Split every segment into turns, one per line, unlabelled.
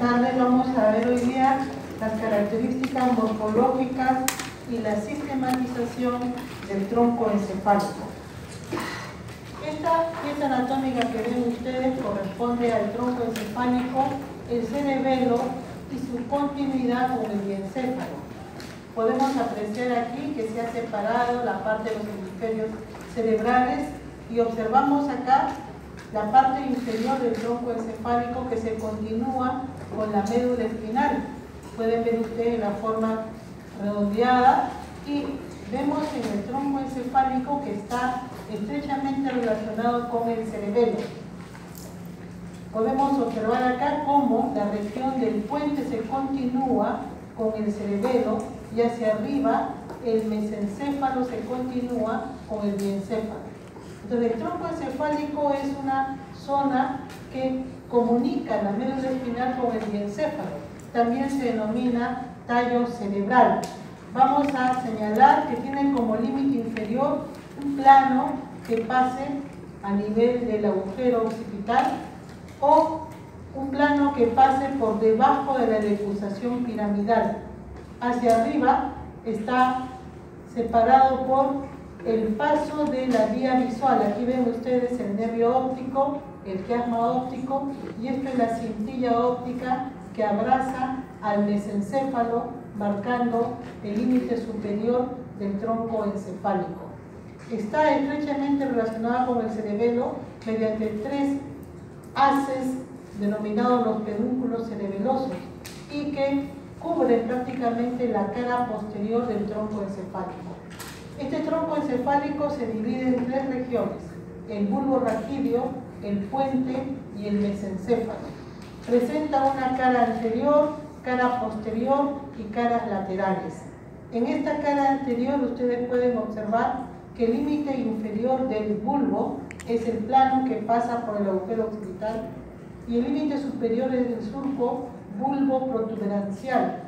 tardes. Vamos a ver hoy día las características morfológicas y la sistematización del tronco encefálico. Esta pieza anatómica que ven ustedes corresponde al tronco encefálico, el cerebelo y su continuidad con el diencéfalo. Podemos apreciar aquí que se ha separado la parte de los hemisferios cerebrales y observamos acá la parte inferior del tronco encefálico que se continúa con la médula espinal. Pueden ver ustedes la forma redondeada y vemos en el tronco encefálico que está estrechamente relacionado con el cerebelo. Podemos observar acá cómo la región del puente se continúa con el cerebelo y hacia arriba el mesencéfalo se continúa con el diencéfalo. Entonces el tronco encefálico es una zona que comunica la médula espinal con el diencéfalo. También se denomina tallo cerebral. Vamos a señalar que tiene como límite inferior un plano que pase a nivel del agujero occipital o un plano que pase por debajo de la decusación piramidal. Hacia arriba está separado por el paso de la vía visual. Aquí ven ustedes el nervio óptico, el quiasma óptico, y esto es la cintilla óptica que abraza al mesencéfalo, marcando el límite superior del tronco encefálico. Está estrechamente relacionada con el cerebelo mediante tres haces denominados los pedúnculos cerebelosos y que cubren prácticamente la cara posterior del tronco encefálico. Este tronco encefálico se divide en tres regiones: el bulbo raquídeo, el puente y el mesencéfalo. Presenta una cara anterior, cara posterior y caras laterales. En esta cara anterior ustedes pueden observar que el límite inferior del bulbo es el plano que pasa por el agujero occipital y el límite superior es el surco bulbo protuberancial.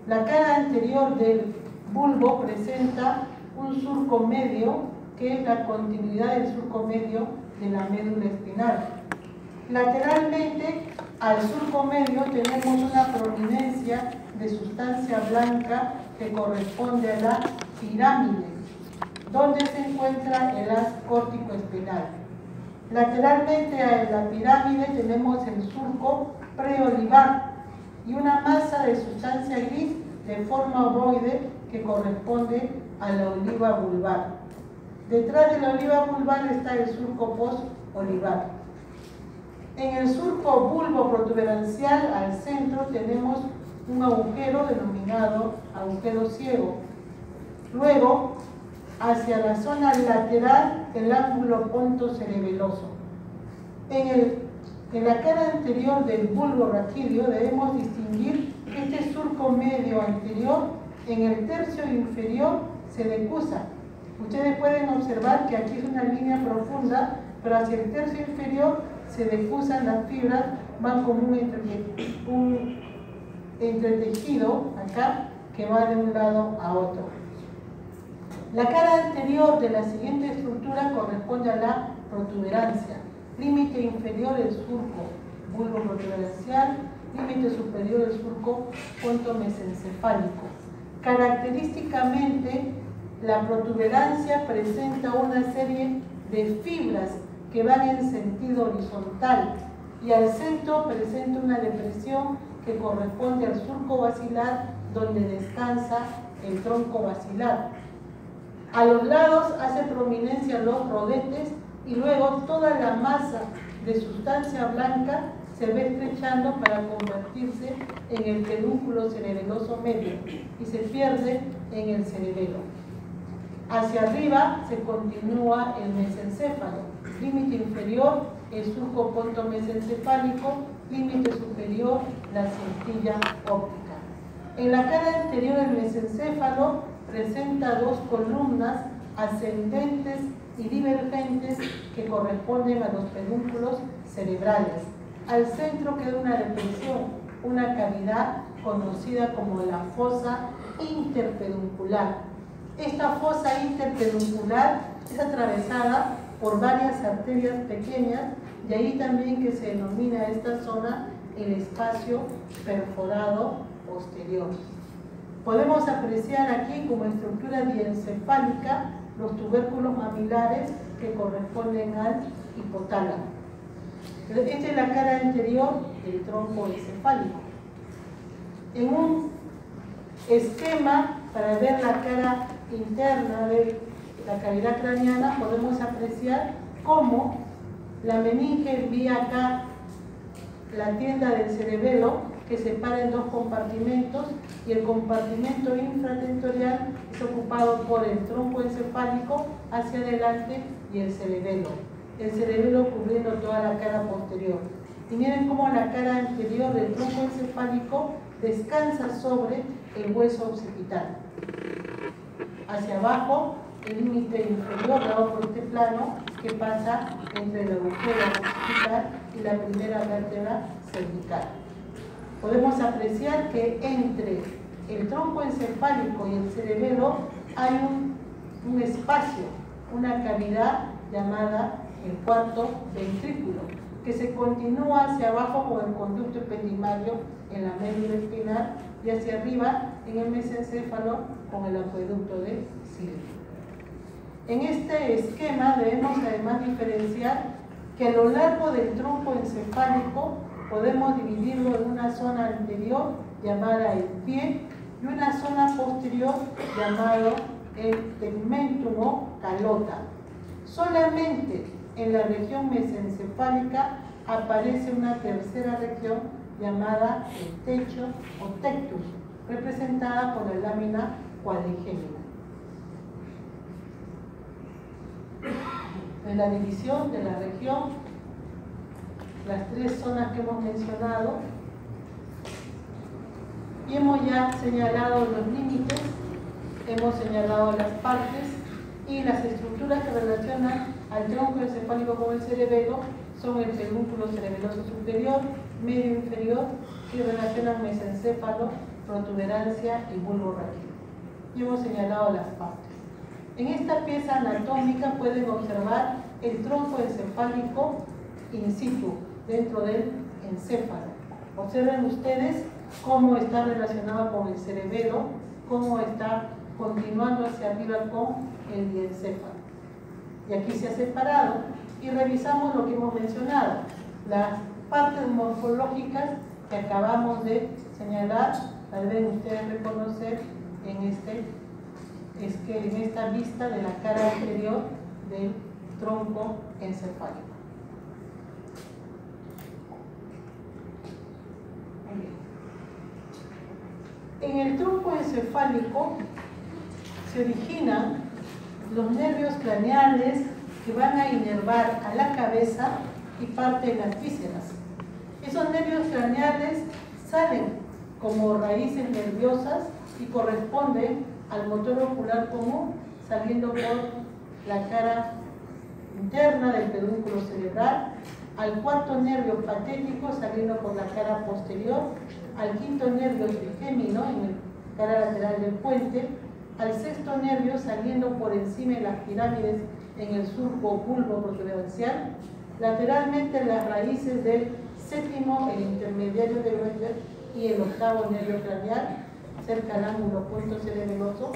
La cara anterior del bulbo presenta un surco medio, que es la continuidad del surco medio de la médula espinal. Lateralmente al surco medio tenemos una prominencia de sustancia blanca que corresponde a la pirámide, donde se encuentra el haz córtico espinal. Lateralmente a la pirámide tenemos el surco preolivar y una masa de sustancia gris de forma ovoide que corresponde a la oliva vulvar. Detrás de la oliva vulvar está el surco postolivar. En el surco bulbo protuberancial al centro tenemos un agujero denominado agujero ciego. Luego, hacia la zona lateral, el ángulo pontocerebeloso. En la cara anterior del bulbo raquídeo debemos distinguir que este surco medio anterior en el tercio inferior se decusa. Ustedes pueden observar que aquí es una línea profunda, pero hacia el tercio inferior se decusan las fibras, van como un entretejido acá que va de un lado a otro. La cara anterior de la siguiente estructura corresponde a la protuberancia. Límite inferior el surco bulbo protuberancial, límite superior el surco pontomesencefálico. Característicamente, la protuberancia presenta una serie de fibras que van en sentido horizontal y al centro presenta una depresión que corresponde al surco basilar donde descansa el tronco basilar. A los lados hace prominencia los rodetes y luego toda la masa de sustancia blanca se ve estrechando para convertirse en el pedúnculo cerebeloso medio y se pierde en el cerebelo. Hacia arriba se continúa el mesencéfalo, límite inferior el surco pontomesencefálico, límite superior la cintilla óptica. En la cara anterior del mesencéfalo presenta dos columnas ascendentes y divergentes que corresponden a los pedúnculos cerebrales. Al centro queda una depresión, una cavidad conocida como la fosa interpeduncular. Esta fosa interpeduncular es atravesada por varias arterias pequeñas, de ahí también que se denomina esta zona el espacio perforado posterior. Podemos apreciar aquí como estructura diencefálica los tubérculos mamilares que corresponden al hipotálamo. Esta es la cara anterior del tronco encefálico. En un esquema para ver la cara interna de la cavidad craneana podemos apreciar cómo la meninge envía acá la tienda del cerebelo que separa en dos compartimentos y el compartimento infratentorial es ocupado por el tronco encefálico hacia adelante y el cerebelo cubriendo toda la cara posterior. Y miren cómo la cara anterior del tronco encefálico descansa sobre el hueso occipital. Hacia abajo, el límite inferior dado por este plano que pasa entre el agujero occipital y la primera vértebra cervical. Podemos apreciar que entre el tronco encefálico y el cerebelo hay un espacio, una cavidad llamada el cuarto ventrículo, que se continúa hacia abajo con el conducto ependimario en la médula espinal y hacia arriba en el mesencéfalo con el acueducto de Silvio. En este esquema debemos además diferenciar que a lo largo del tronco encefálico podemos dividirlo en una zona anterior llamada el pie y una zona posterior llamado el tegmentum o calota. Solamente en la región mesencefálica aparece una tercera región llamada el techo o tectus, representada por la lámina cuadrigémina. En la división de la región, las tres zonas que hemos mencionado, y hemos ya señalado los límites, hemos señalado las partes y las estructuras que relacionan al tronco encefálico con el cerebelo son el pedúnculo cerebeloso superior, medio inferior y relacionan mesencéfalo, protuberancia y bulbo raquídeo. Y hemos señalado las partes. En esta pieza anatómica pueden observar el tronco encefálico in situ, dentro del encéfalo. Observen ustedes cómo está relacionado con el cerebelo, cómo está continuando hacia arriba con el diencéfalo. Y aquí se ha separado y revisamos lo que hemos mencionado, las partes morfológicas que acabamos de señalar, las deben ustedes reconocer en esta vista de la cara anterior del tronco encefálico. En el tronco encefálico se originan los nervios craneales que van a inervar a la cabeza y parte de las vísceras. Esos nervios craneales salen como raíces nerviosas y corresponden al motor ocular común, saliendo por la cara interna del pedúnculo cerebral, al cuarto nervio patético saliendo por la cara posterior, al quinto nervio trigémino en la cara lateral del puente, al sexto nervio saliendo por encima de las pirámides en el surco bulbo protuberancial, lateralmente las raíces del séptimo, el intermediario de Weber y el octavo nervio craneal, cerca al ángulo opuesto cerebeloso,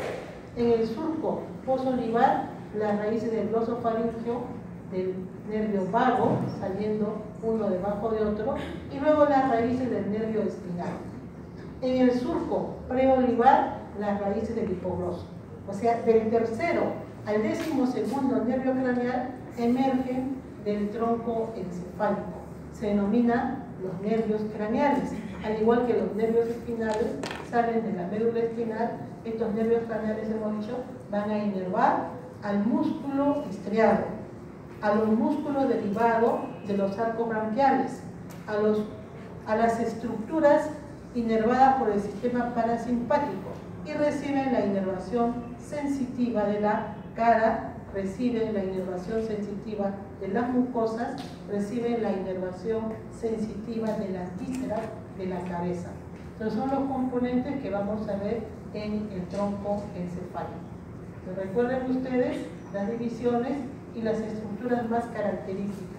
en el surco posolivar las raíces del glosofaringeo, del nervio vago, saliendo uno debajo de otro, y luego las raíces del nervio espinal. En el surco preolivar, las raíces del hipogloso. O sea, del tercero al 12º nervio craneal emergen del tronco encefálico. Se denominan los nervios craneales. Al igual que los nervios espinales salen de la médula espinal, estos nervios craneales, hemos dicho, van a inervar al músculo estriado, a los músculos derivados de los arcos branquiales, a las estructuras inervadas por el sistema parasimpático y reciben la inervación sensitiva de la cara, reciben la inervación sensitiva de las mucosas, reciben la inervación sensitiva de las vísceras de la cabeza. Entonces son los componentes que vamos a ver en el tronco encefálico. Entonces, recuerden ustedes las divisiones y las estructuras más características.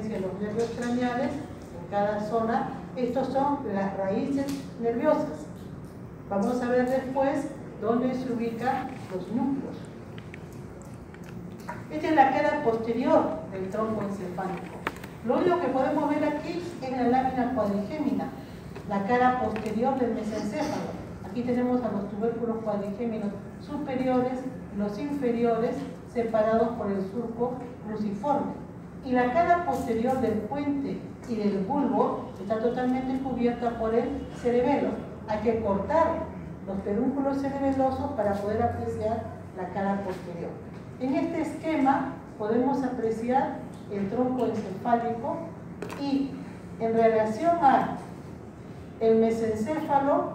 presencia de los nervios craneales en cada zona. Estos son las raíces nerviosas. Vamos a ver después dónde se ubican los núcleos. Esta es la cara posterior del tronco encefálico. Lo único que podemos ver aquí es la lámina cuadrigémina, la cara posterior del mesencéfalo. Aquí tenemos a los tubérculos cuadrigéminos superiores y los inferiores separados por el surco cruciforme. Y la cara posterior del puente y del bulbo está totalmente cubierta por el cerebelo. Hay que cortar los pedúnculos cerebelosos para poder apreciar la cara posterior. En este esquema podemos apreciar el tronco encefálico y en relación a el mesencéfalo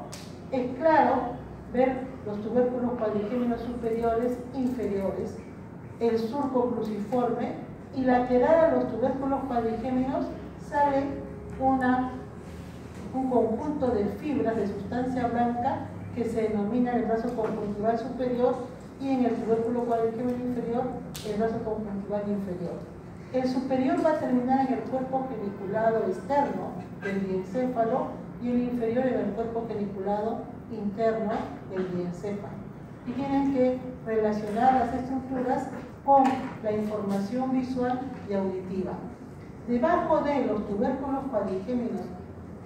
es claro ver los tubérculos cuadrigéminos superiores, inferiores, el surco cruciforme y lateral a los tubérculos cuadrigéminos sale un conjunto de fibras de sustancia blanca que se denomina el vaso conjuntival superior y en el tubérculo cuadrigémino inferior el vaso conjuntival inferior. El superior va a terminar en el cuerpo geniculado externo del diencéfalo y el inferior en el cuerpo geniculado interno del diencéfalo. Y tienen que relacionar las estructuras con la información visual y auditiva. Debajo de los tubérculos cuadrigéminos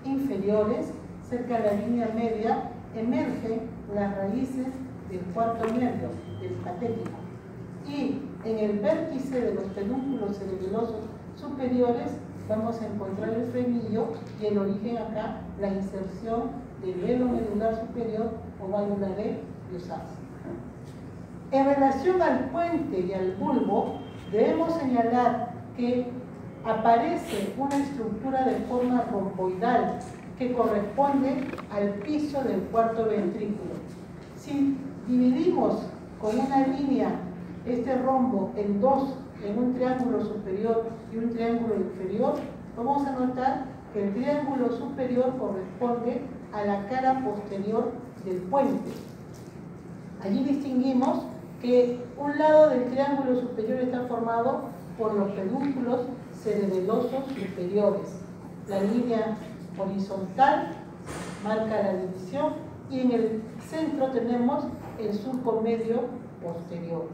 inferiores, cerca de la línea media, emergen las raíces del cuarto nervio, del catético. Y en el vértice de los pedúnculos cerebelosos superiores vamos a encontrar el frenillo y el origen acá, la inserción del velo medular superior o válvula de Biot-Savart. En relación al puente y al bulbo, debemos señalar que aparece una estructura de forma romboidal que corresponde al piso del cuarto ventrículo. Si dividimos con una línea este rombo en dos, en un triángulo superior y un triángulo inferior, vamos a notar que el triángulo superior corresponde a la cara posterior del puente. Allí distinguimos que un lado del triángulo superior está formado por los pedúnculos cerebelosos superiores. La línea horizontal marca la división y en el centro tenemos el surco medio posterior.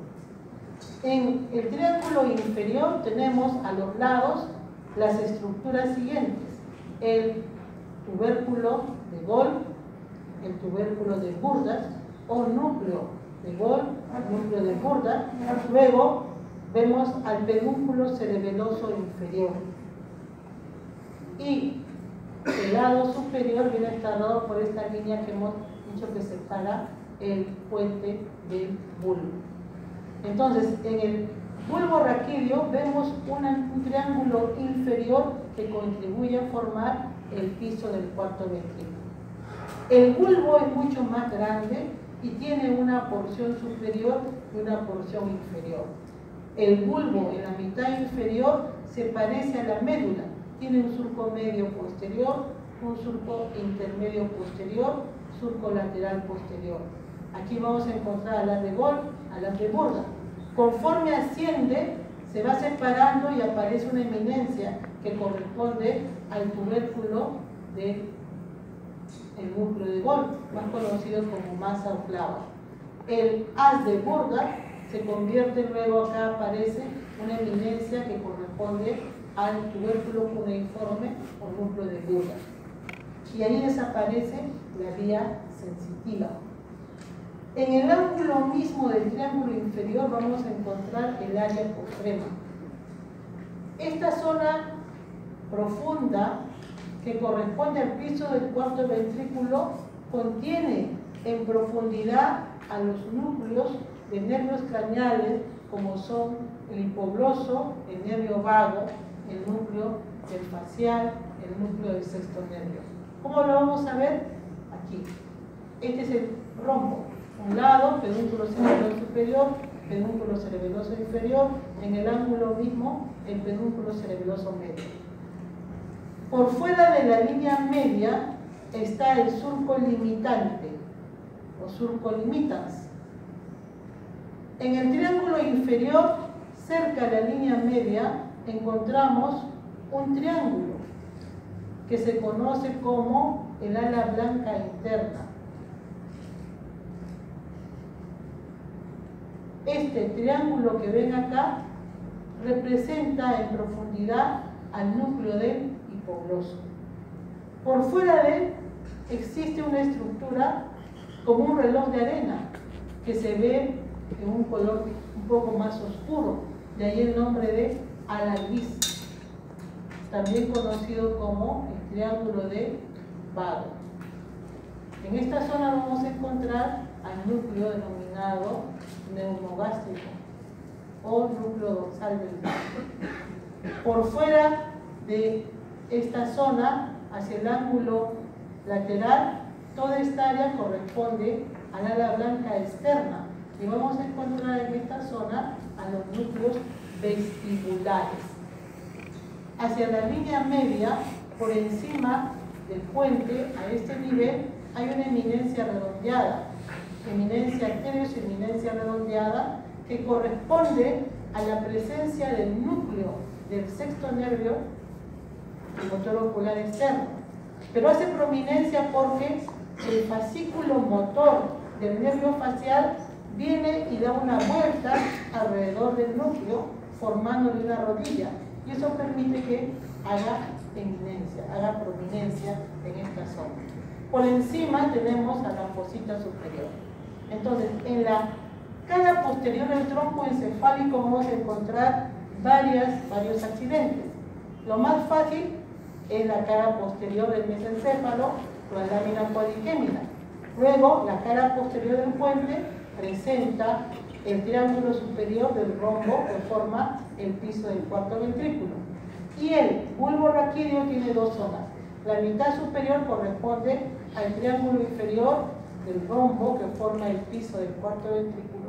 En el triángulo inferior tenemos a los lados las estructuras siguientes: el tubérculo de Golgi, el tubérculo de Burdach o núcleo de Golgi, núcleo de Burdach. Luego vemos al pedúnculo cerebeloso inferior y el lado superior viene dado por esta línea que hemos dicho que separa el puente del bulbo. Entonces, en el bulbo raquídeo vemos un triángulo inferior que contribuye a formar el piso del cuarto ventrículo. El bulbo es mucho más grande y tiene una porción superior y una porción inferior. El bulbo en la mitad inferior se parece a la médula, tiene un surco medio posterior, un surco intermedio posterior, surco lateral posterior. Aquí vamos a encontrar a las de Golgi, a las de Burdach. Conforme asciende, se va separando y aparece una eminencia que corresponde al tubérculo del núcleo de Golgi, más conocido como masa o clava. El haz de Burdach se convierte luego, acá aparece una eminencia que corresponde al tubérculo cuneiforme o núcleo de Burdach. Y ahí desaparece la vía sensitiva. En el ángulo mismo del triángulo inferior vamos a encontrar el área postrema. Esta zona profunda que corresponde al piso del cuarto ventrículo contiene en profundidad a los núcleos de nervios craneales como son el hipogloso, el nervio vago, el núcleo del facial, el núcleo del sexto nervio. ¿Cómo lo vamos a ver? Aquí. Este es el rombo. Un lado, pedúnculo cerebeloso superior, pedúnculo cerebeloso inferior, en el ángulo mismo, el pedúnculo cerebeloso medio. Por fuera de la línea media está el surco limitante, o surco limitans. En el triángulo inferior, cerca de la línea media, encontramos un triángulo que se conoce como el ala blanca interna. Este triángulo que ven acá representa en profundidad al núcleo del hipogloso. Por fuera de él existe una estructura como un reloj de arena que se ve en un color un poco más oscuro, de ahí el nombre de ala gris, también conocido como el triángulo de Vago. En esta zona vamos a encontrar al núcleo denominado neumogástrico o núcleo dorsal del vago. Por fuera de esta zona, hacia el ángulo lateral, toda esta área corresponde al ala blanca externa y vamos a encontrar en esta zona a los núcleos vestibulares. Hacia la línea media, por encima del puente, a este nivel, hay una eminencia redondeada, eminencia arterios y eminencia redondeada, que corresponde a la presencia del núcleo del sexto nervio, el motor ocular externo. Pero hace prominencia porque el fascículo motor del nervio facial viene y da una vuelta alrededor del núcleo, formándole una rodilla, y eso permite que haga eminencia, haga prominencia en esta zona. Por encima tenemos a la fosita superior. Entonces, en la cara posterior del tronco encefálico vamos a encontrar varios accidentes. Lo más fácil es la cara posterior del mesencéfalo, la lámina cuadriquémina. Luego, la cara posterior del puente presenta el triángulo superior del rombo que forma el piso del cuarto ventrículo. Y el bulbo raquídeo tiene dos zonas. La mitad superior corresponde al triángulo inferior del rombo que forma el piso del cuarto ventrículo.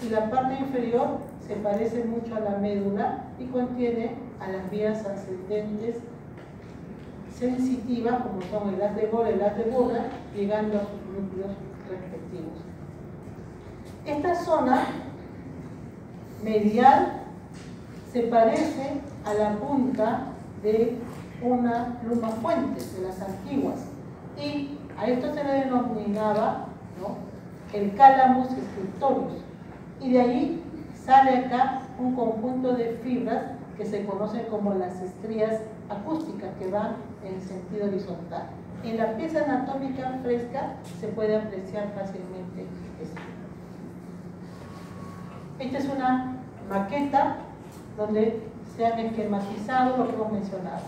Y la parte inferior se parece mucho a la médula y contiene a las vías ascendentes sensitivas, como son el haz de Gol y el haz de Burda, llegando a sus núcleos respectivos. Esta zona medial se parece a la punta de una pluma fuente, de las antiguas, y a esto se le denominaba, ¿no?, el calamus scriptorius, y de ahí sale acá un conjunto de fibras que se conocen como las estrías acústicas, que van en sentido horizontal. En la pieza anatómica fresca se puede apreciar fácilmente esto. Esta es una maqueta donde se han esquematizado lo que hemos mencionado.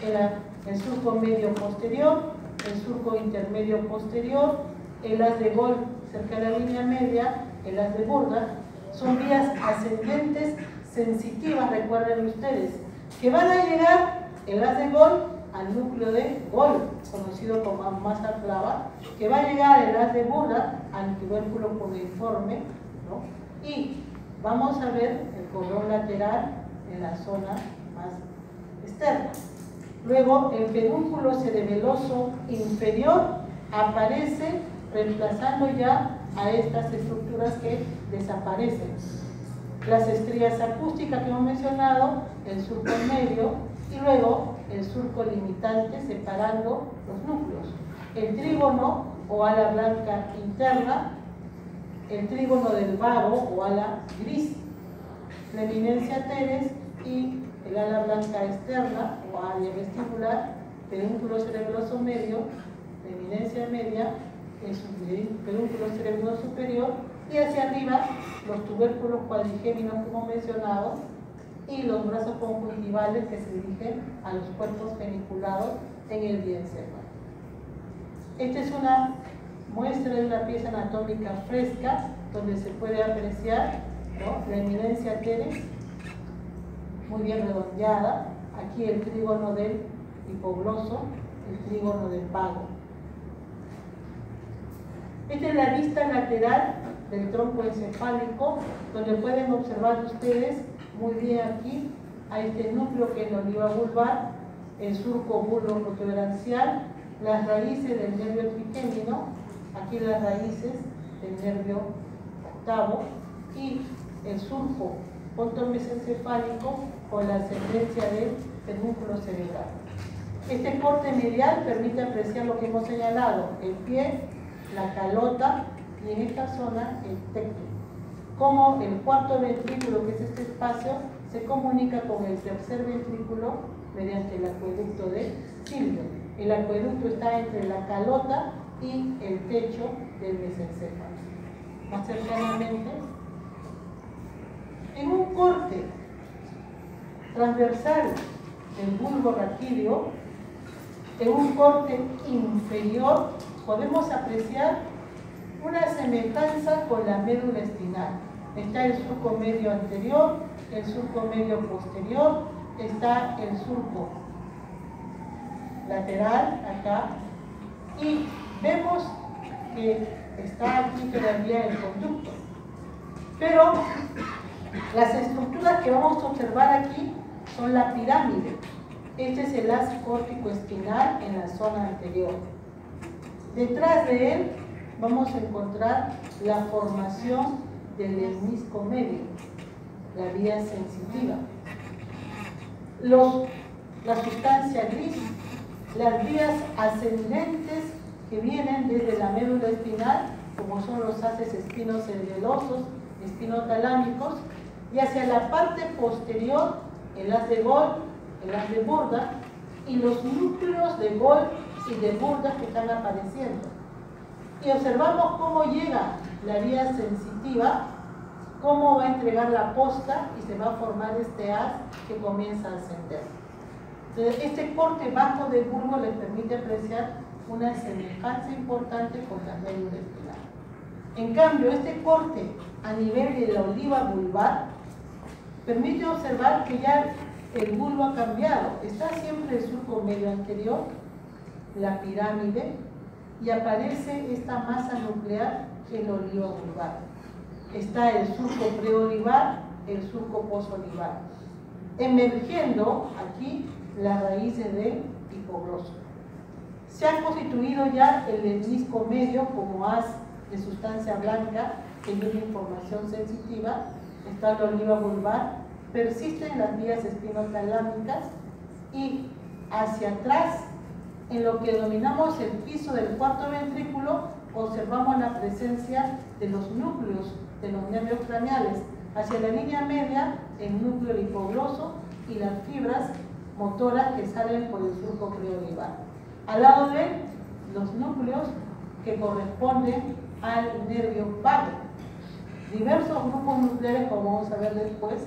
Era el surco medio posterior, el surco intermedio posterior, el haz de Gol cerca de la línea media, el haz de Burda. Son vías ascendentes sensitivas, recuerden ustedes, que van a llegar el haz de Gol al núcleo de Gol, conocido como masa flava, que va a llegar el haz de Burda al tubérculo cuneiforme, ¿no? Y vamos a ver el cordón lateral en la zona más externa. Luego el pedúnculo cerebeloso inferior aparece reemplazando ya a estas estructuras que desaparecen. Las estrías acústicas que hemos mencionado, el surco medio y luego el surco limitante separando los núcleos. El trígono o ala blanca interna, el trígono del vago o ala gris, la eminencia teres y el ala blanca externa o área vestibular, pedúnculo cerebroso medio, la eminencia media, el pedúnculo cerebroso superior, y hacia arriba los tubérculos cuadrigéminos que hemos mencionado y los brazos conjuntivales que se dirigen a los cuerpos peniculados en el diencéfalo. Esta es una muestra de una pieza anatómica fresca donde se puede apreciar, ¿no?, la eminencia teres muy bien redondeada, aquí el trígono del hipogloso, el trígono del vago. Esta es la vista lateral del tronco encefálico, donde pueden observar ustedes muy bien aquí a este núcleo que es la oliva vulvar, el surco bulbo-protuberancial, las raíces del nervio triquémino, aquí las raíces del nervio octavo, y el surco pontomesencefálico con la ascendencia del pedúnculo cerebral. Este corte medial permite apreciar lo que hemos señalado, el pie, la calota y en esta zona el tecto. Como el cuarto ventrículo, que es este espacio, se comunica con el tercer ventrículo mediante el acueducto de Silver. El acueducto está entre la calota y el techo del mesencéfalo. Más cercanamente, en un corte transversal del bulbo raquídeo, en un corte inferior, podemos apreciar una semejanza con la médula espinal. Está el surco medio anterior, el surco medio posterior, está el surco lateral acá, y vemos que está aquí todavía el conducto. Pero las estructuras que vamos a observar aquí son la pirámide. Este es el haz córtico espinal en la zona anterior. Detrás de él vamos a encontrar la formación del lemnisco medio, la vía sensitiva. La sustancia gris, las vías ascendentes que vienen desde la médula espinal, como son los haces espinocerebelosos, espinotalámicos, y hacia la parte posterior, el haz de Gold, el haz de Burda, y los núcleos de Gold y de Burda que están apareciendo. Y observamos cómo llega la vía sensitiva, cómo va a entregar la posta y se va a formar este haz que comienza a ascender. Entonces, este corte bajo del bulbo les permite apreciar una semejanza importante con la médula espinal. En cambio, este corte a nivel de la oliva vulvar permite observar que ya el bulbo ha cambiado. Está siempre el surco medio anterior, la pirámide, y aparece esta masa nuclear en la oliva vulvar. Está el surco preolivar, el surco posolivar. Emergiendo aquí las raíces del hipogloso. Se ha constituido ya el lemnisco medio como haz de sustancia blanca que tiene información sensitiva. Está la oliva vulvar, persisten las vías espinotalámicas y hacia atrás, en lo que denominamos el piso del cuarto ventrículo, observamos la presencia de los núcleos de los nervios craneales. Hacia la línea media, el núcleo hipogloso y las fibras motoras que salen por el surco preolivar. Al lado de él, los núcleos que corresponden al nervio vago. Diversos grupos nucleares, como vamos a ver después,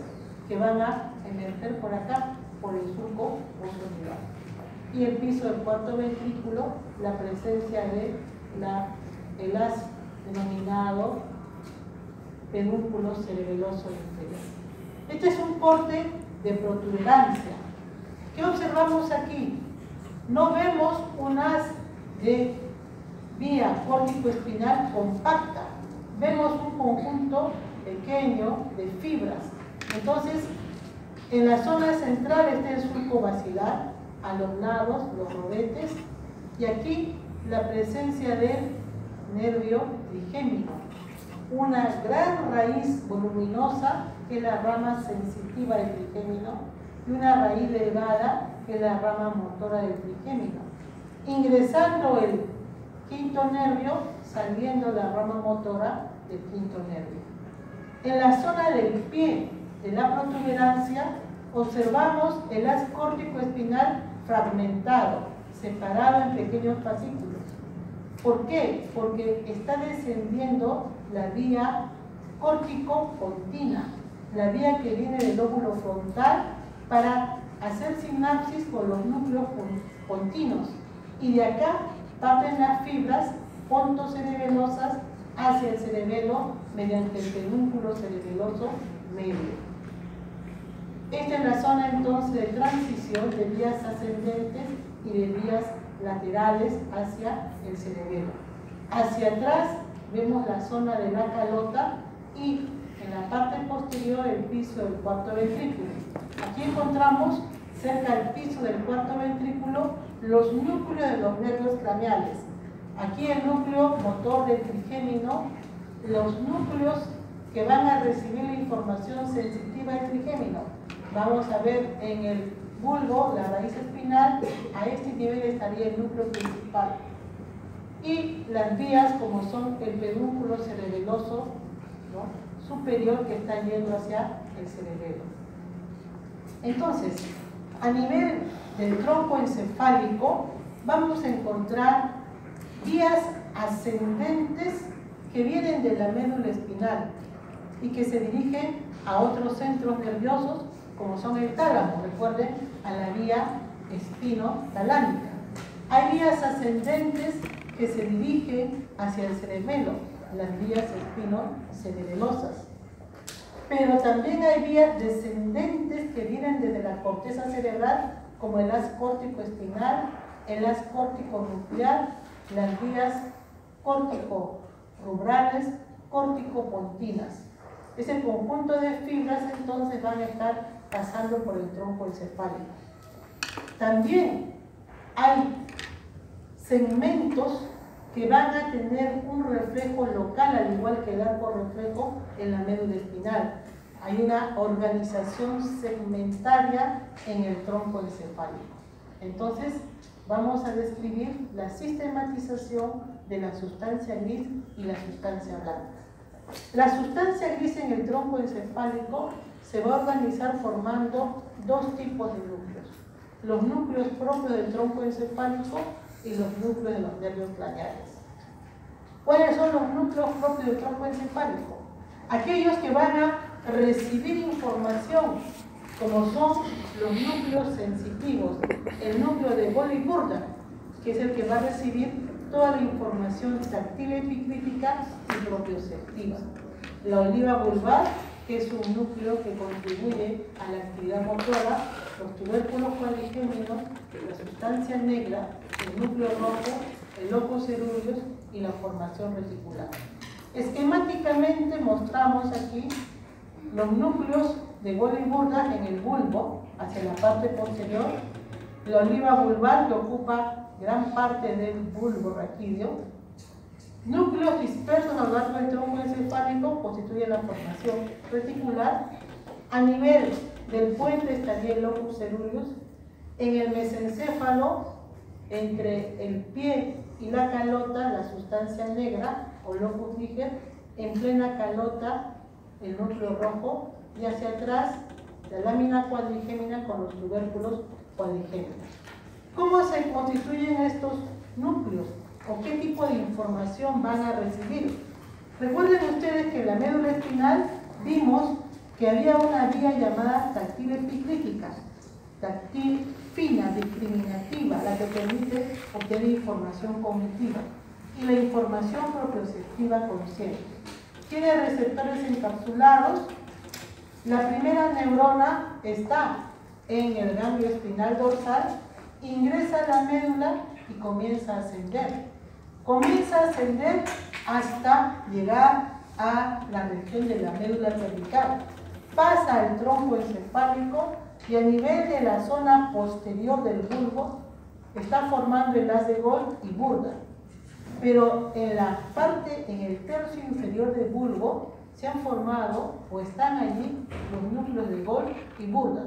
que van a emerger por acá, por el surco posolivar. Y el piso del cuarto ventrículo, la presencia de el haz denominado pedúnculo cerebeloso inferior. Este es un corte de protuberancia. ¿Qué observamos aquí? No vemos un haz de vía córtico-espinal compacta. Vemos un conjunto pequeño de fibras. Entonces, en la zona central está el surco basilar, a los lados, los rodetes, y aquí la presencia del nervio trigémino. Una gran raíz voluminosa, que es la rama sensitiva del trigémino, y una raíz delgada, que es la rama motora del trigémino. Ingresando el quinto nervio, saliendo la rama motora del quinto nervio. En la zona del pie de la protuberancia, observamos el haz córtico espinal fragmentado, separado en pequeños fascículos. ¿Por qué? Porque está descendiendo la vía córtico-pontina, la vía que viene del lóbulo frontal para hacer sinapsis con los núcleos pontinos. Y de acá parten las fibras pontocerebelosas hacia el cerebelo mediante el pedúnculo cerebeloso medio. Esta es la zona entonces de transición de vías ascendentes y de vías laterales hacia el cerebelo. Hacia atrás vemos la zona de la calota y en la parte posterior el piso del cuarto ventrículo. Aquí encontramos cerca del piso del cuarto ventrículo los núcleos de los nervios craneales. Aquí el núcleo motor del trigémino, los núcleos que van a recibir la información sensitiva del trigémino. Vamos a ver en el bulbo, la raíz espinal, a este nivel estaría el núcleo principal. Y las vías como son el pedúnculo cerebeloso, ¿no?, superior, que está yendo hacia el cerebelo. Entonces, a nivel del tronco encefálico vamos a encontrar vías ascendentes que vienen de la médula espinal y que se dirigen a otros centros nerviosos como son el tálamo. Recuerden, a la vía espino-talámica. Hay vías ascendentes que se dirigen hacia el cerebelo, las vías espino-cerebelosas. Pero también hay vías descendentes que vienen desde la corteza cerebral, como el haz córtico-espinal, el haz córtico-nuclear, las vías córtico-rubrales, córtico-pontinas. Ese conjunto de fibras entonces van a estar pasando por el tronco encefálico. También hay segmentos que van a tener un reflejo local, al igual que el arco reflejo en la médula espinal. Hay una organización segmentaria en el tronco encefálico. Entonces, vamos a describir la sistematización de la sustancia gris y la sustancia blanca. La sustancia gris en el tronco encefálico se va a organizar formando dos tipos de núcleos: los núcleos propios del tronco encefálico y los núcleos de los nervios craneales. ¿Cuáles son los núcleos propios del tronco encefálico? Aquellos que van a recibir información, como son los núcleos sensitivos, el núcleo de Golgi-Burda, que es el que va a recibir toda la información táctil epicrítica y propioceptiva. La oliva vulvar, que es un núcleo que contribuye a la actividad motora, los tubérculos cuadrigéminos, la sustancia negra, el núcleo rojo, el locus ceruleus y la formación reticular. Esquemáticamente mostramos aquí los núcleos de Golgi-Burda en el bulbo, hacia la parte posterior, la oliva vulvar, que ocupa gran parte del bulbo raquídeo. Núcleos dispersos a lo largo del tronco encefálico constituyen la formación reticular. A nivel del puente estaría el locus ceruleus. En el mesencéfalo, entre el pie y la calota, la sustancia negra o locus niger. En plena calota, el núcleo rojo, y hacia atrás la lámina cuadrigémina con los tubérculos cuadrigéminos. ¿Cómo se constituyen estos núcleos? ¿O qué tipo de información van a recibir? Recuerden ustedes que en la médula espinal vimos que había una vía llamada táctil epicrítica, táctil fina, discriminativa, la que permite obtener información cognitiva, y la información propioceptiva consciente. Tiene receptores encapsulados. La primera neurona está en el ganglio espinal dorsal, ingresa a la médula y comienza a ascender. Comienza a ascender hasta llegar a la región de la médula cervical. Pasa al tronco encefálico y a nivel de la zona posterior del bulbo está formando el haz de Golgi-Burda. Pero en la parte, en el tercio inferior del bulbo, se han formado o están allí los núcleos de Golgi-Burda.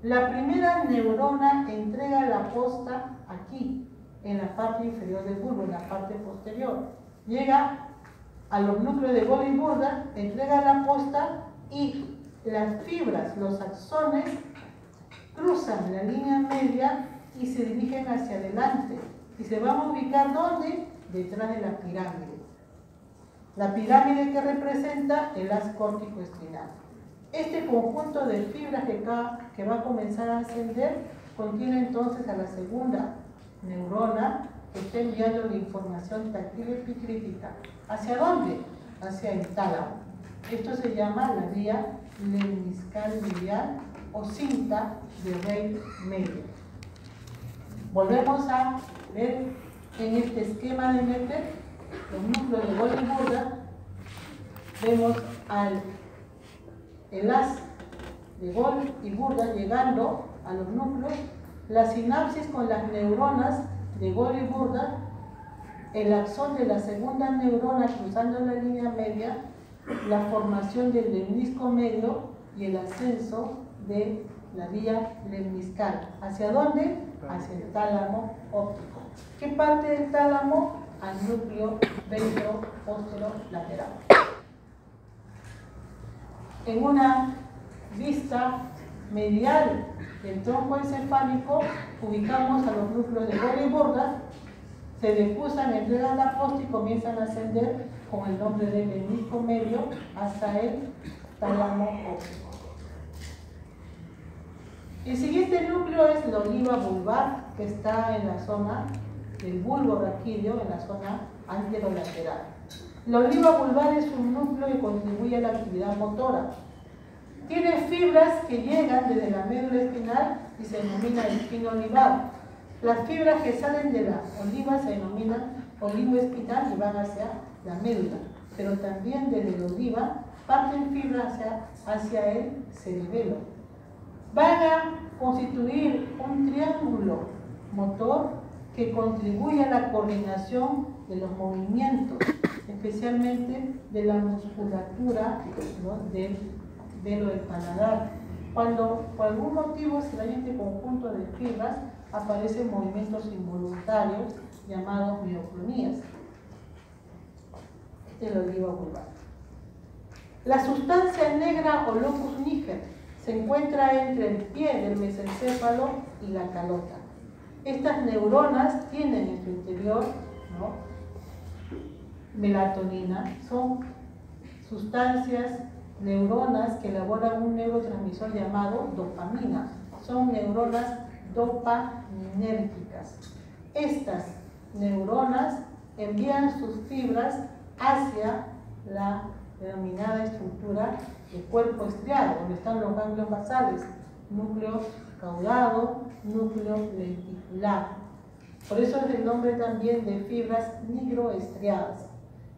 La primera neurona entrega la posta aquí, en la parte inferior del bulbo, en la parte posterior. Llega a los núcleos de Golgi-Burda, entrega la posta y las fibras, los axones, cruzan la línea media y se dirigen hacia adelante. ¿Y se van a ubicar dónde? Detrás de la pirámide. La pirámide que representa el haz córtico-espinal. Este conjunto de fibras que va a comenzar a ascender contiene entonces a la segunda neurona que está enviando la información táctil epicrítica. ¿Hacia dónde? Hacia el tálamo. Esto se llama la vía lemniscal medial o cinta de Reid medio. Volvemos a ver en este esquema de Mepper los núcleos de Golgi-Burda. Vemos el haz de Golgi-Burda llegando a los núcleos, la sinapsis con las neuronas de Golgi-Burda, el axón de la segunda neurona cruzando la línea media, la formación del lemnisco medio y el ascenso de la vía lemniscal. ¿Hacia dónde? Hacia el tálamo óptico. ¿Qué parte del tálamo? Al núcleo ventro-posterolateral. En una vista medial del tronco encefálico ubicamos a los núcleos de Gora y Burgas, se defusan, entregan la posta y comienzan a ascender con el nombre de menisco medio hasta el tálamo óptico. El siguiente núcleo es la oliva vulvar, que está en la zona del bulbo raquídeo, en la zona anterolateral. La oliva vulvar es un núcleo que contribuye a la actividad motora. Tiene fibras que llegan desde la médula espinal y se denomina espina olivar. Las fibras que salen de la oliva se denominan olivo espinal y van hacia la médula, pero también desde la oliva parten fibras hacia el cerebelo. Van a constituir un triángulo motor que contribuye a la coordinación de los movimientos, especialmente de la musculatura, ¿no?, del velo del paladar. Cuando por algún motivo se daña este conjunto de fibras, aparecen movimientos involuntarios llamados mioclonías. El oliva vulvar. La sustancia negra o locus niger se encuentra entre el pie del mesencéfalo y la calota. Estas neuronas tienen en su interior, ¿no?, melatonina. Son sustancias, neuronas que elaboran un neurotransmisor llamado dopamina. Son neuronas dopaminérgicas. Estas neuronas envían sus fibras hacia la denominada estructura del cuerpo estriado, donde están los ganglios basales, núcleo caudado, núcleo lenticular. Por eso es el nombre también de fibras nigroestriadas.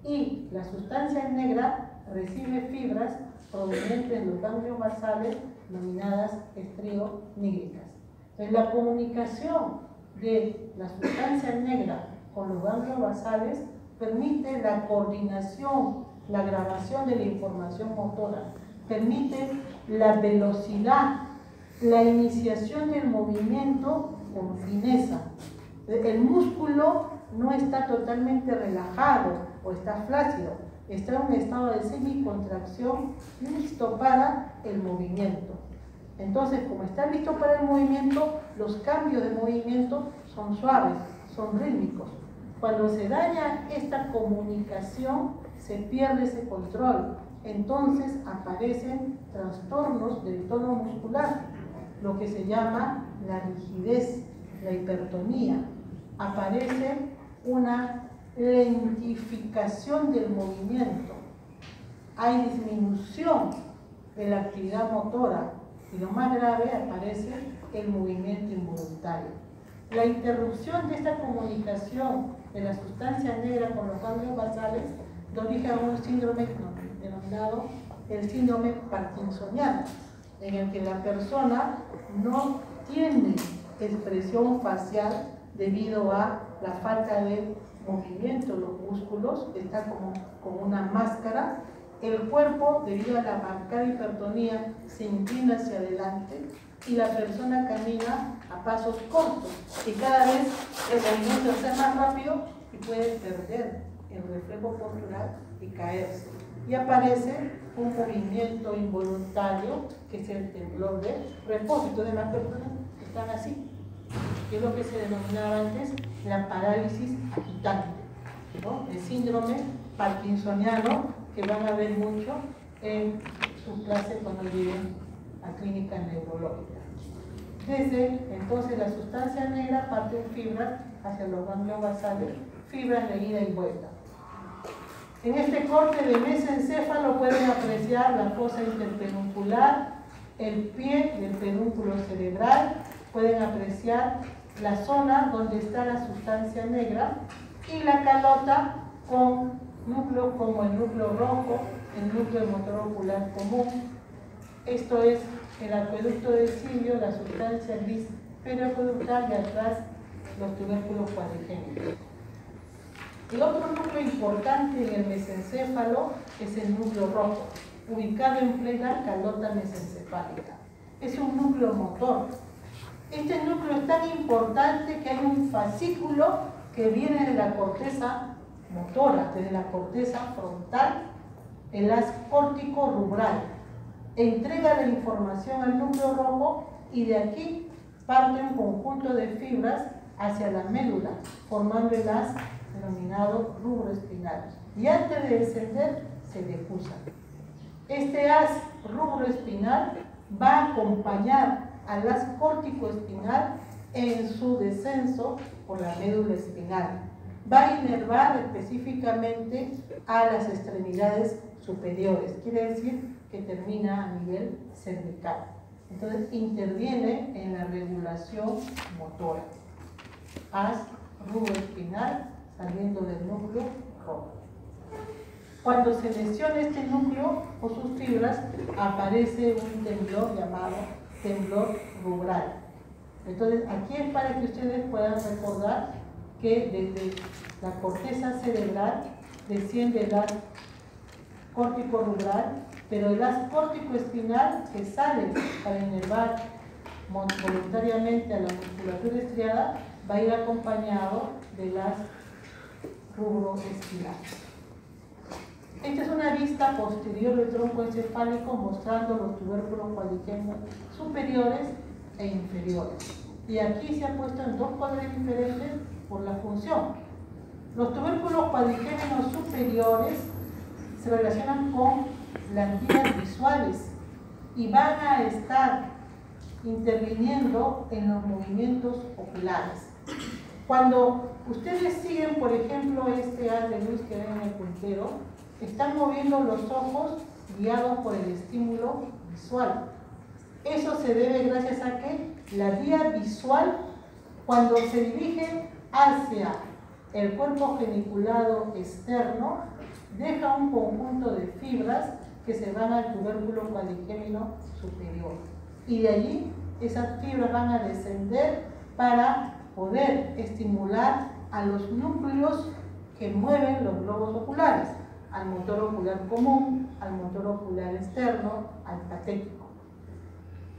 Y la sustancia negra recibe fibras provenientes de los ganglios basales, denominadas estrio-nígricas. Entonces, la comunicación de la sustancia negra con los ganglios basales permite la coordinación, la grabación de la información motora, permite la velocidad, la iniciación del movimiento con fineza. El músculo no está totalmente relajado o está flácido, está en un estado de semicontracción listo para el movimiento. Entonces, como está listo para el movimiento, los cambios de movimiento son suaves, son rítmicos. Cuando se daña esta comunicación, se pierde ese control. Entonces aparecen trastornos del tono muscular, lo que se llama la rigidez, la hipertonía. Aparece una lentificación del movimiento. Hay disminución de la actividad motora y lo más grave, aparece el movimiento involuntario. La interrupción de esta comunicación de la sustancia negra con los ganglios basales da origen a un síndrome denominado el síndrome parkinsoniano, en el que la persona no tiene expresión facial debido a la falta de movimiento, los músculos, está como una máscara. El cuerpo, debido a la marcada hipertonía, se inclina hacia adelante y la persona camina a pasos cortos y cada vez el movimiento se hace más rápido y puede perder el reflejo postural y caerse. Y aparece un movimiento involuntario que es el temblor de reposo. Entonces las personas están así, que es lo que se denominaba antes la parálisis agitante, ¿no? El síndrome parkinsoniano, que van a ver mucho en sus clases cuando lleguen a clínica neurológica. Desde entonces la sustancia negra parte en fibras hacia los ganglios basales, fibras de ida y vuelta. En este corte de mesencéfalo pueden apreciar la fosa interpeduncular, el pie del pedúnculo cerebral, pueden apreciar la zona donde está la sustancia negra y la calota con núcleos como el núcleo rojo, el núcleo motor ocular común. Esto es el acueducto de Cilio, la sustancia gris periacueductal y atrás los tubérculos cuadrigénicos. El otro núcleo importante en el mesencéfalo es el núcleo rojo, ubicado en plena calota mesencefálica. es un núcleo motor. Este núcleo es tan importante que hay un fascículo que viene de la corteza motora, desde la corteza frontal, el haz córtico rubral. Entrega la información al núcleo rojo y de aquí parte un conjunto de fibras hacia la médula, formando el haz denominado rubro espinal. Y antes de descender, se decusa. Este haz rubro espinal va a acompañar al haz córtico espinal en su descenso por la médula espinal. Va a inervar específicamente a las extremidades superiores, quiere decir que termina a nivel cervical. Entonces interviene en la regulación motora. Haz rubro espinal saliendo del núcleo rojo. Cuando se lesiona este núcleo o sus fibras, aparece un temblor llamado temblor rubral. Entonces aquí es para que ustedes puedan recordar que desde la corteza cerebral desciende el haz córtico rubral, pero el haz córtico espinal que sale para inervar voluntariamente a la musculatura estriada va a ir acompañado del haz rubro espinal. Esta es una vista posterior del tronco encefálico mostrando los tubérculos cuadrigémenos superiores e inferiores. Y aquí se ha puesto en dos cuadros diferentes por la función. Los tubérculos cuadrigémenos superiores se relacionan con las vías visuales y van a estar interviniendo en los movimientos oculares. Cuando ustedes siguen, por ejemplo, este haz de luz que ven en el puntero, están moviendo los ojos guiados por el estímulo visual. Eso se debe gracias a que la vía visual, cuando se dirige hacia el cuerpo geniculado externo, deja un conjunto de fibras que se van al tubérculo cuadrigémino superior. Y de allí esas fibras van a descender para poder estimular a los núcleos que mueven los globos oculares, al motor ocular común, al motor ocular externo, al patético.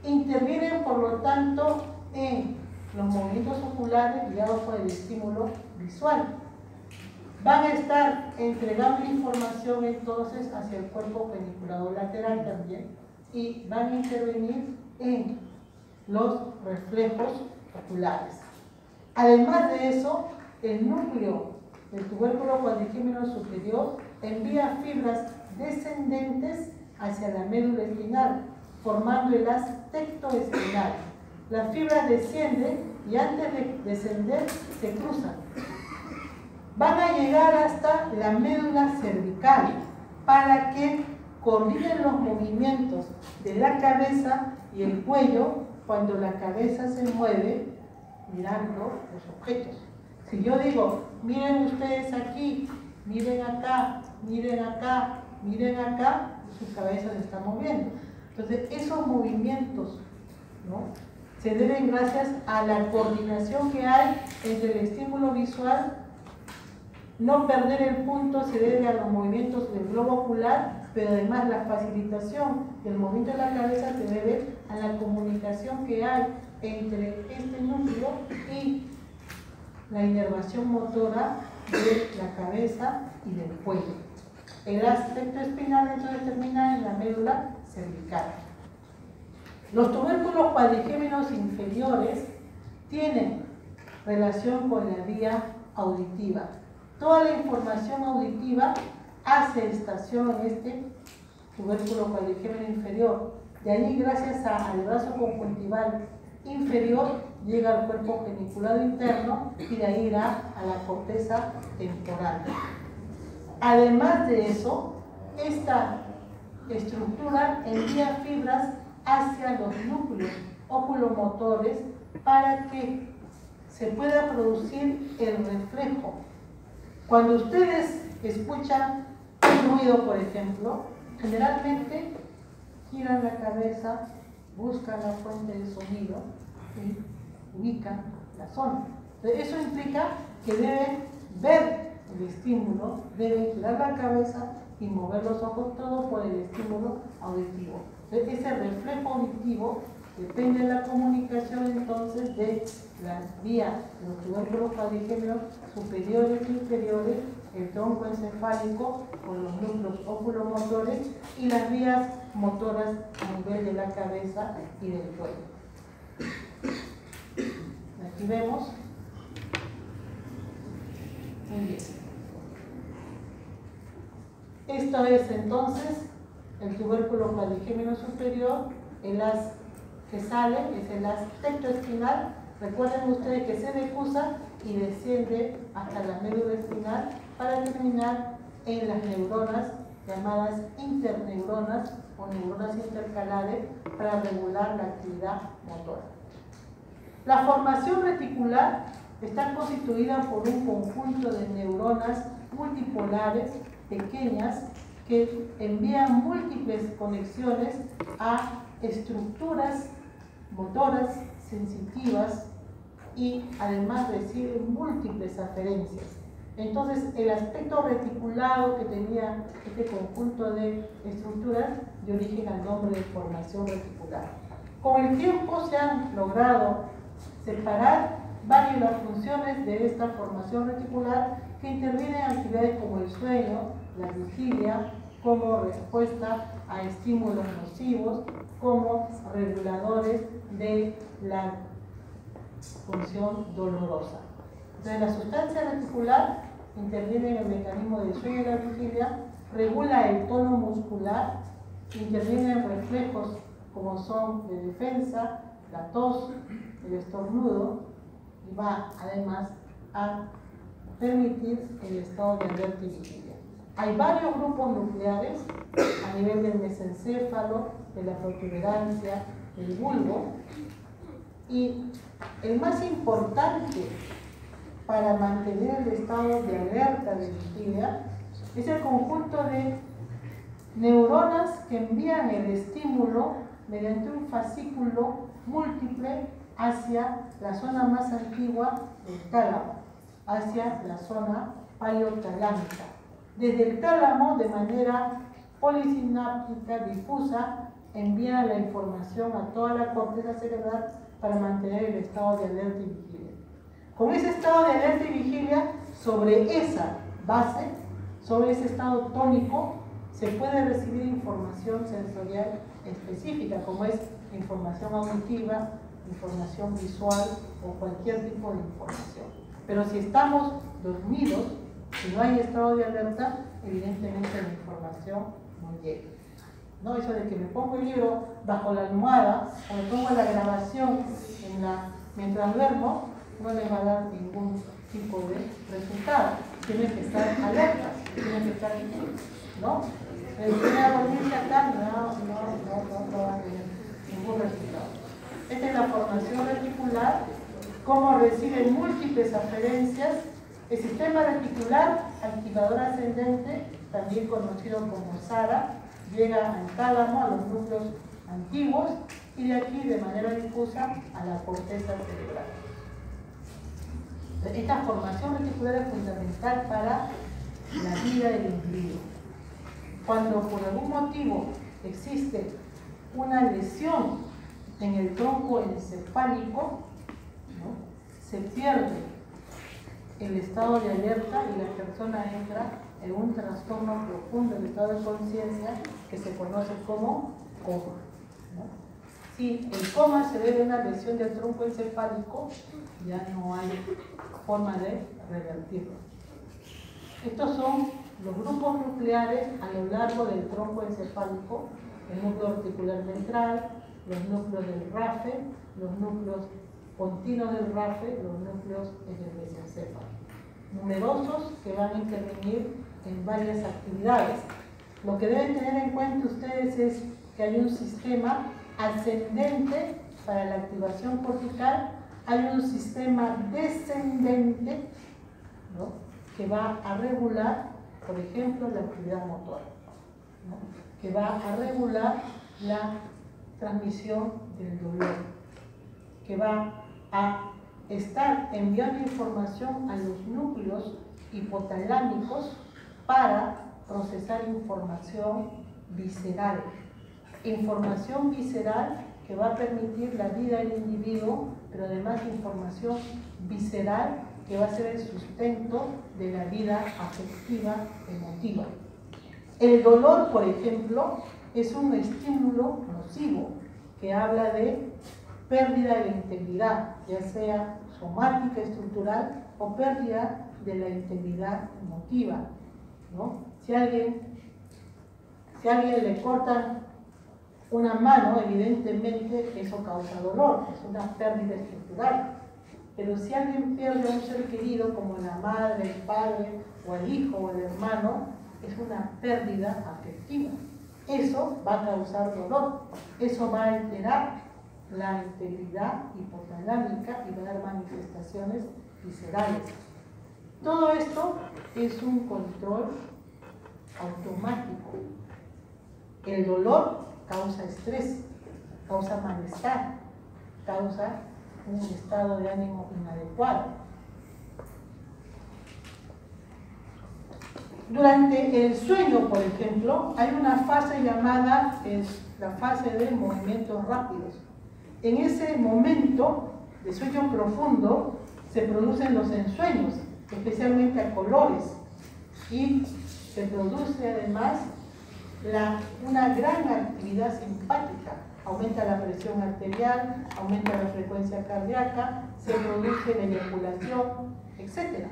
Intervienen, por lo tanto, en los movimientos oculares guiados por el estímulo visual. Van a estar entregando información entonces hacia el cuerpo geniculado lateral también y van a intervenir en los reflejos oculares. Además de eso, el núcleo del tubérculo cuadrigémino superior envía fibras descendentes hacia la médula espinal, formando el haz tectoespinal. Las fibras descienden y antes de descender se cruzan. Van a llegar hasta la médula cervical para que coordinen los movimientos de la cabeza y el cuello cuando la cabeza se mueve mirando los objetos. Si yo digo, miren ustedes aquí, miren acá, miren acá, miren acá, su cabeza se está moviendo. Entonces, esos movimientos, ¿no?, se deben gracias a la coordinación que hay entre el estímulo visual. No perder el punto se debe a los movimientos del globo ocular, pero además la facilitación del movimiento de la cabeza se debe a la comunicación que hay entre este núcleo y la inervación motora de la cabeza y del cuello. El aspecto espinal entonces termina en la médula cervical. Los tubérculos cuadrigéminos inferiores tienen relación con la vía auditiva. Toda la información auditiva hace estación en este tubérculo cuadrigémino inferior. De allí, gracias al brazo conjuntival inferior, llega al cuerpo geniculado interno y de ahí irá a la corteza temporal. Además de eso, esta estructura envía fibras hacia los núcleos oculomotores para que se pueda producir el reflejo. Cuando ustedes escuchan un ruido, por ejemplo, generalmente giran la cabeza, buscan la fuente del sonido y ubican la zona. Entonces, eso implica que deben ver el estímulo, deben girar la cabeza y mover los ojos, todo por el estímulo auditivo. Entonces, ese reflejo auditivo Depende de la comunicación entonces de las vías, los tubérculos cuadrigémenos superiores e inferiores, el tronco encefálico con los núcleos oculomotores y las vías motoras a nivel de la cabeza y del cuello. Aquí vemos. Muy bien. Esto es entonces el tubérculo cuadrigémeno superior, el haz que sale es el haz tectoespinal. Recuerden ustedes que se decusa y desciende hasta la médula espinal para terminar en las neuronas llamadas interneuronas o neuronas intercalares para regular la actividad motora. La formación reticular está constituida por un conjunto de neuronas multipolares pequeñas que envían múltiples conexiones a estructuras motoras sensitivas y además reciben múltiples aferencias. Entonces, el aspecto reticulado que tenía este conjunto de estructuras dio origen al nombre de formación reticular. Con el tiempo se han logrado separar varias de las funciones de esta formación reticular que intervienen en actividades como el sueño, la vigilia, como respuesta a estímulos nocivos, como reguladores de la función dolorosa. Entonces, la sustancia reticular interviene en el mecanismo del sueño y la vigilia, regula el tono muscular, interviene en reflejos como son de defensa, la tos, el estornudo, y va además a permitir el estado de alerta y vigilia. Hay varios grupos nucleares a nivel del mesencéfalo, de la protuberancia, del bulbo, y el más importante para mantener el estado de alerta de vigilia es el conjunto de neuronas que envían el estímulo mediante un fascículo múltiple hacia la zona más antigua del tálamo, hacia la zona paleotalámica. Desde el tálamo, de manera polisináptica difusa, envía la información a toda la corteza cerebral para mantener el estado de alerta y vigilia. Con ese estado de alerta y vigilia, sobre esa base, sobre ese estado tónico, se puede recibir información sensorial específica, como es información auditiva, información visual o cualquier tipo de información. Pero si estamos dormidos, si no hay estado de alerta, evidentemente la información no llega. ¿No? Eso de que me pongo el libro bajo la almohada o me pongo la grabación mientras duermo, no les va a dar ningún tipo de resultado. Tienen que estar alertas, tienen que estar, ¿no? El que a dormirse acá no va a tener ningún resultado. Esta es la formación reticular, cómo recibe múltiples aferencias. El sistema reticular activador ascendente, también conocido como SARA, llega al tálamo, a los núcleos antiguos, y de aquí de manera difusa a la corteza cerebral. Esta formación reticular es fundamental para la vida del individuo. Cuando por algún motivo existe una lesión en el tronco encefálico, ¿no?, se pierde el estado de alerta y la persona entra en un trastorno profundo del estado de conciencia que se conoce como coma, ¿no? Si el coma se debe a una lesión del tronco encefálico, ya no hay forma de revertirlo. Estos son los grupos nucleares a lo largo del tronco encefálico: el núcleo articular ventral, los núcleos del RAFE, los núcleos continuos del RAFE, los núcleos en el mesencéfalo. Numerosos que van a intervenir en varias actividades. Lo que deben tener en cuenta ustedes es que hay un sistema ascendente para la activación cortical, hay un sistema descendente, ¿no?, que va a regular, por ejemplo, la actividad motora, ¿no?, que va a regular la transmisión del dolor, que va a estar enviando información a los núcleos hipotalámicos para procesar información visceral. Información visceral que va a permitir la vida del individuo, pero además información visceral que va a ser el sustento de la vida afectiva, emotiva. El dolor, por ejemplo, es un estímulo nocivo que habla de pérdida de la integridad, ya sea somática, estructural, o pérdida de la integridad emotiva, ¿no? Si a alguien le cortan una mano, evidentemente eso causa dolor, es una pérdida estructural. Pero si alguien pierde a un ser querido, como la madre, el padre, o el hijo, o el hermano, es una pérdida afectiva. Eso va a causar dolor, eso va a alterar la integridad hipotalámica y va a dar manifestaciones viscerales. Todo esto es un control automático. El dolor causa estrés, causa malestar, causa un estado de ánimo inadecuado. Durante el sueño, por ejemplo, hay una fase llamada la fase de movimientos rápidos. En ese momento de sueño profundo se producen los ensueños, especialmente a colores, y se produce además una gran actividad simpática. Aumenta la presión arterial, aumenta la frecuencia cardíaca, se produce la eyaculación, etc.